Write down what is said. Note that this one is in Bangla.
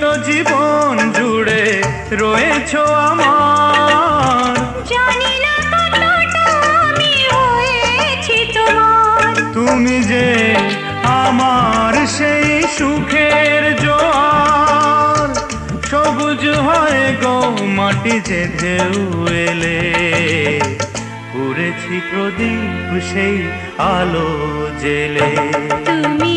তো জীবন জুড়ে রয়েছো আমার। জানি না কতটা আমি হয়েছি তোমার। তুমি যে আমার সেই সুখের জোয়ার, সবুজ হয় গো মাটি যে ঢেউ এলে। পুড়েছি প্রদীপ সেই আলো জেলে। তুমি